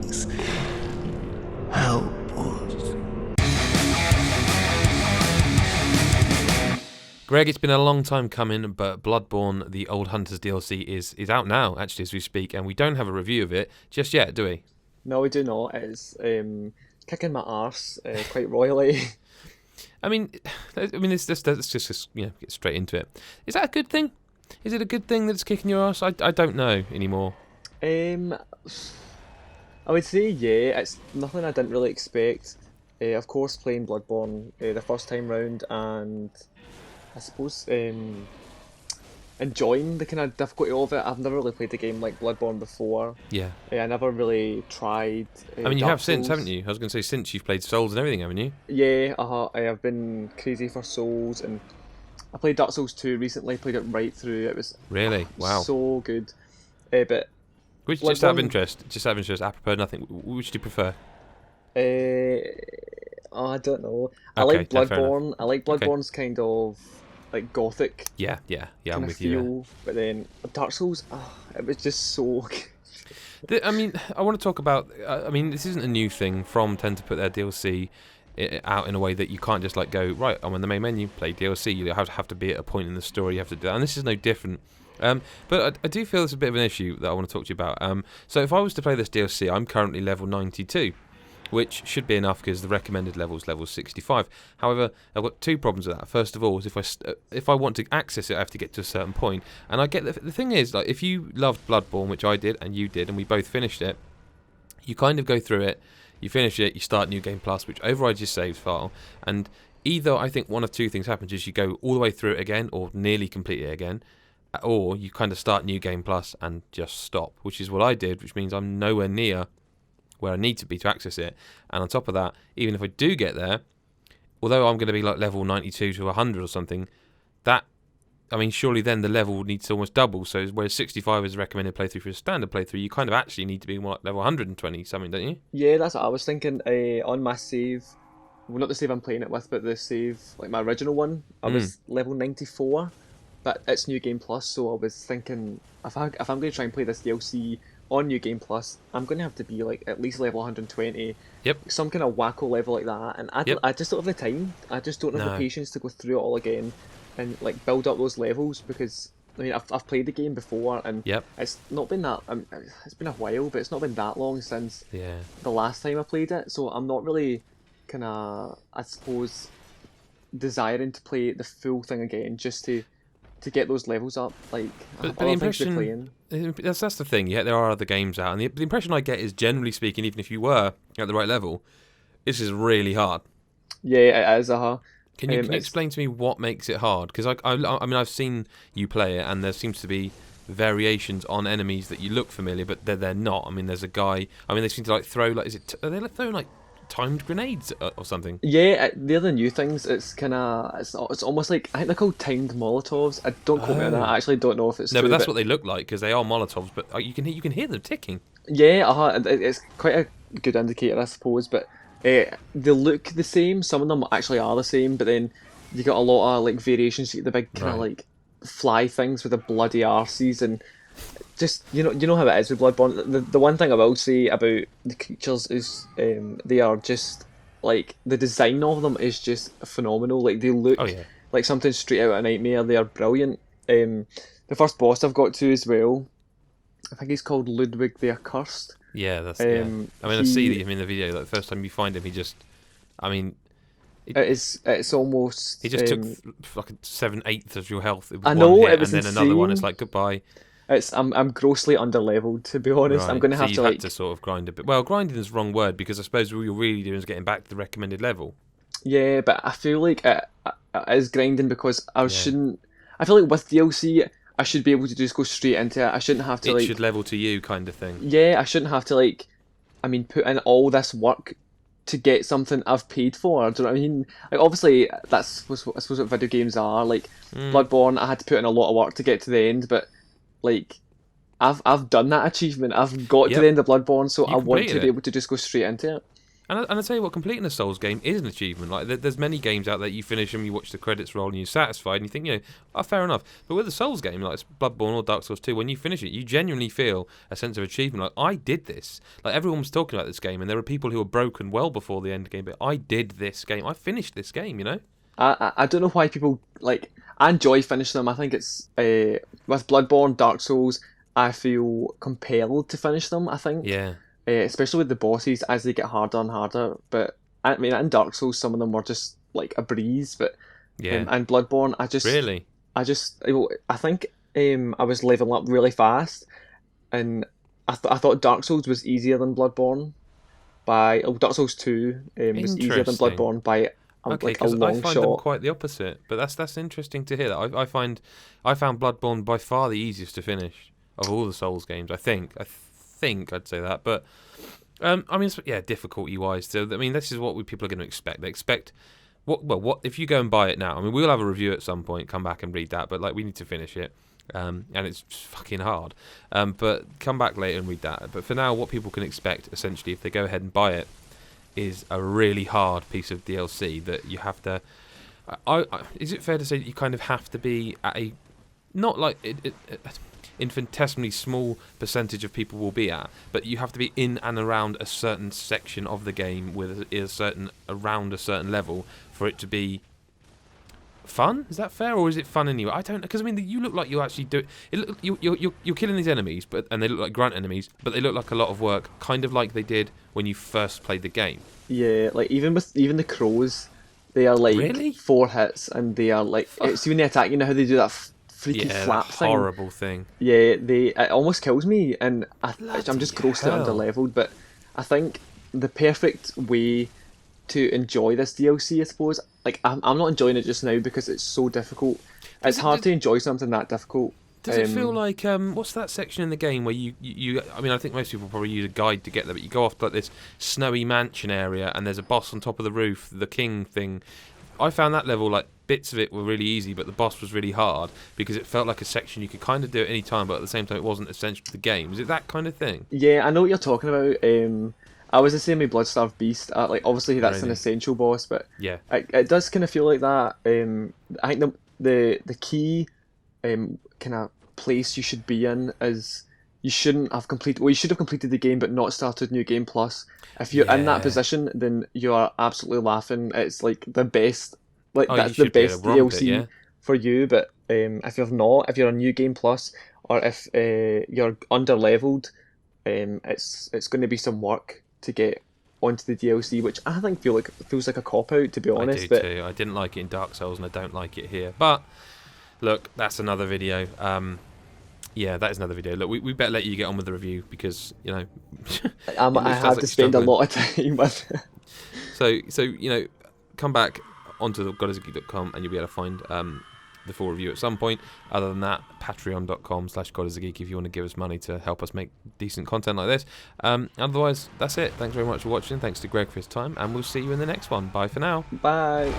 Please, help us. Greg, it's been a long time coming, but Bloodborne, the Old Hunters DLC, is out now, actually, as we speak, and we don't have a review of it just yet, do we? No, we do not. It's kicking my arse quite royally. I mean, let's just get straight into it. Is that a good thing? Is it a good thing that it's kicking your ass? I don't know anymore. I would say yeah. It's nothing I didn't really expect. Of course, playing Bloodborne the first time round, and I suppose enjoying the kind of difficulty of it. I've never really played a game like Bloodborne before. Yeah. I never really tried. I mean, you Dark have since, Souls. haven't you? I was going to say since you've played Souls and everything, haven't you? Yeah, I have been crazy for Souls, and I played Dark Souls 2 recently. Played it right through. It was Really? Wow. so good. But Which, just out of Bloodborne- interest, apropos nothing, which do you prefer? I don't know. I Okay, like yeah, fair enough. Bloodborne. I like Bloodborne's kind of like gothic Yeah, I'm kind of with you. feel, but then Dark Souls, it was just so good. I mean, I want to talk about. I mean, this isn't a new thing. From tend to put their DLC out in a way that you can't just like go right. I'm in the main menu, play DLC. You have to be at a point in the story. You have to do that, and this is no different. But I do feel it's a bit of an issue that I want to talk to you about. So if I was to play this DLC, I'm currently level 92. Which should be enough because the recommended level is level 65. However, I've got two problems with that. First of all, is if I want to access it, I have to get to a certain point. And I get the thing is, like, if you loved Bloodborne, which I did and you did, and we both finished it, you kind of go through it, you finish it, you start New Game Plus, which overrides your save file, and either I think one of two things happens: is you go all the way through it again, or nearly complete it again, or you kind of start New Game Plus and just stop, which is what I did, which means I'm nowhere near where I need to be to access it. And on top of that, even if I do get there, although I'm going to be like level 92 to 100 or something, surely then the level needs to almost double. So whereas 65 is a recommended playthrough for a standard playthrough, you kind of actually need to be more like level 120 something, don't you? Yeah, that's what I was thinking. On my save, well, not the save I'm playing it with, but the save, like my original one, I was level 94, but it's New Game Plus, so I was thinking if I'm going to try and play this DLC on New Game Plus, I'm going to have to be like at least level 120. Yep. Some kind of wacko level like that, and I just don't have the time. I just don't have the patience to go through it all again and like build up those levels, because I mean I've played the game before, and it's not been that it's been a while, but it's not been that long since the last time I played it, so I'm not really kind of, I suppose, desiring to play the full thing again just to get those levels up. Like, but the impression, that's the thing. Yeah, there are other games out, and the impression I get is, generally speaking, even if you were at the right level, this is really hard. Yeah, it is. Can you explain to me what makes it hard? Because I mean, I've seen you play it, and there seems to be variations on enemies that you look familiar, but they're not. I mean, there's a guy. I mean, they seem to like throw like, are they throwing like timed grenades or something? Yeah, they're the new things. It's kind of, it's almost like, I think they're called timed Molotovs. I don't quote me on that. I actually don't know if it's no, true, but that's what they look like, because they are Molotovs. But you can hear them ticking. Yeah, it's quite a good indicator, I suppose. But they look the same. Some of them actually are the same, but then you got a lot of like variations. You get the big kind of like fly things with the bloody arses, and just you know how it is with Bloodborne. The one thing I will say about the creatures is they are just like, the design of them is just phenomenal. Like, they look like something straight out of a nightmare. They are brilliant. The first boss I've got to as well, I think he's called Ludwig the Accursed. Yeah, that's. I mean, I see him in the video. Like, the first time you find him, he just, I mean, it's almost. He just took like 7/8 of your health. I know, hit, it was and then insane. another one. It's like goodbye. I'm grossly underleveled, to be honest. Right. I'm going to have you've to had like to sort of grind a bit. Well, grinding is the wrong word, because I suppose all you're really doing is getting back to the recommended level. Yeah, but I feel like it is grinding, because I shouldn't. I feel like with DLC, I should be able to just go straight into it. I shouldn't have to It should level to you, kind of thing. Yeah, I shouldn't have to put in all this work to get something I've paid for. Do you know what I mean? Like, obviously, that's I suppose what video games are. Like, Bloodborne, I had to put in a lot of work to get to the end, but like, I've done that achievement. I've got to the end of Bloodborne, so I want to be able to just go straight into it. And I tell you what, completing a Souls game is an achievement. Like there's many games out there, you finish them, you watch the credits roll, and you're satisfied, and you think, oh, fair enough. But with a Souls game, like Bloodborne or Dark Souls 2, when you finish it, you genuinely feel a sense of achievement. Like, I did this. Like, everyone was talking about this game, and there were people who were broken well before the end game, but I did this game. I finished this game, I don't know why people like. I enjoy finishing them. I think it's with Bloodborne, Dark Souls. I feel compelled to finish them. I think. Yeah. Especially with the bosses as they get harder and harder. But I mean, in Dark Souls, some of them were just like a breeze. But and Bloodborne, I think I was leveling up really fast, and I thought Dark Souls was easier than Bloodborne. Dark Souls 2 was easier than Bloodborne by okay, like a because long I find shot. them quite the opposite. But that's interesting to hear. That I found Bloodborne by far the easiest to finish of all the Souls games. I think I'd say that. But I mean, difficulty wise. So I mean, this is what people are going to expect. They expect what if you go and buy it now? I mean, we'll have a review at some point. Come back and read that. But like, we need to finish it. And it's fucking hard. But come back later and read that. But for now, what people can expect, essentially, if they go ahead and buy it, is a really hard piece of DLC that you have to... is it fair to say that you kind of have to be at a... Not like infinitesimally small percentage of people will be at, but you have to be in and around a certain section of the game around a certain level for it to be fun? Is that fair, or is it fun anyway? I don't know, because I mean, you look like you actually do it. You're killing these enemies, and they look like grunt enemies, but they look like a lot of work, kind of like they did when you first played the game. Yeah, like even the crows, they are like Really? 4 hits, and they are like it's when they attack. You know how they do that freaky flap thing? Horrible thing. Yeah, it almost kills me, and I'm just grossly underleveled. But I think the perfect way to enjoy this DLC, I suppose. Like I'm not enjoying it just now because it's so difficult. It's hard to enjoy something that difficult. Does it feel like what's that section in the game where you I mean, I think most people probably use a guide to get there, but you go off to like this snowy mansion area and there's a boss on top of the roof, the king thing. I found that level, like, bits of it were really easy, but the boss was really hard because it felt like a section you could kind of do at any time, but at the same time it wasn't essential to the game. Is it that kind of thing? Yeah, I know what you're talking about. I was the same with Bloodstarved Beast. Like, obviously that's an essential boss, but yeah, it does kind of feel like that. I think the key kind of place you should be in is you shouldn't have completed. Well, you should have completed the game, but not started New Game Plus. If you're in that position, then you are absolutely laughing. It's like the best. Like that's the best DLC for you. But if you're not, if you're on New Game Plus, or if you're under leveled, it's going to be some work to get onto the DLC, which I think feels like a cop out, to be honest. I do too. I didn't like it in Dark Souls, and I don't like it here. But look, that's another video. Yeah, that is another video. Look, we better let you get on with the review because I have to spend a lot of time with it. So come back onto godisgeek.com and you'll be able to find the full review at some point. Other than that, patreon.com/godisgeek if you want to give us money to help us make decent content like this. Otherwise, that's it. Thanks very much for watching. Thanks to Greg for his time, and we'll see you in the next one. Bye for now. Bye.